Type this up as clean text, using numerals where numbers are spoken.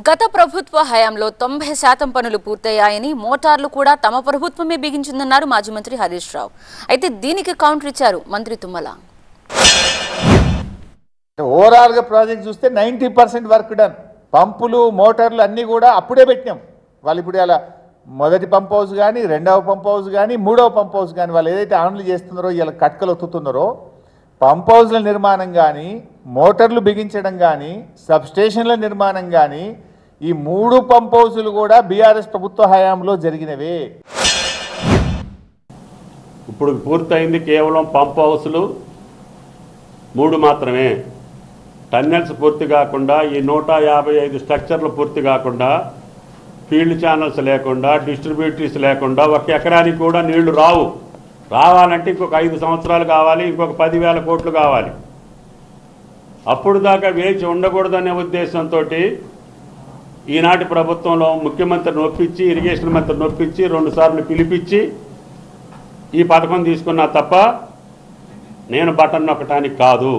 గత ప్రభుత్వ హయాంలో 90% పనులు పూర్తయ్యాయని మోటార్లు కూడా తమ ప్రభుత్వమే బిగించిందన్నారు మాజీ మంత్రి హరీష్ రావు. అయితే దీనికి కౌంటర్ ఇచ్చారు మంత్రి తుమ్మల. ఓవరాల్ గా ప్రాజెక్ట్ చూస్తే 90% వర్క్ డన్. పంపులు మోటార్లు అన్నీ కూడా అప్పుడే పెట్టినాం. వాళ్ళు ఇప్పుడు అలా మొదటి పంప్ హౌస్ కానీ, రెండవ పంప్ హౌస్ కానీ, మూడవ పంప్ హౌస్ కానీ వాళ్ళు ఏదైతే ఆన్లు చేస్తున్నారో ఇలా కట్కలు ఒత్తుతున్నారో పంప్ హౌస్ల నిర్మాణం కానీ, మోటార్లు బిగించడం కానీ, సబ్స్టేషన్ల నిర్మాణం కానీ ఈ 3 పంప్ హౌస్లు కూడా బీఆర్ఎస్ ప్రభుత్వ హయాంలో జరిగినవే. ఇప్పుడు పూర్తయింది కేవలం పంప్ హౌస్లు 3 మాత్రమే. టన్నెల్స్ పూర్తి కాకుండా, ఈ 155 స్ట్రక్చర్లు పూర్తి కాకుండా, ఫీల్డ్ ఛానల్స్ లేకుండా, డిస్ట్రిబ్యూటరీస్ లేకుండా 1 ఎకరానికి కూడా నీళ్లు రావాలంటే ఇంకొక 5 సంవత్సరాలు కావాలి, ఇంకొక 10,000 కోట్లు కావాలి. అప్పుడు దాకా వేచి ఉండకూడదనే ఉద్దేశంతో ఈనాటి ప్రభుత్వంలో ముఖ్యమంత్రిని ఒప్పించి, ఇరిగేషన్ మంత్రిని ఒప్పించి 2 సార్లు పిలిపించి ఈ పథకం తీసుకున్నా తప్ప నేను బటన్ నొక్కటానికి కాదు.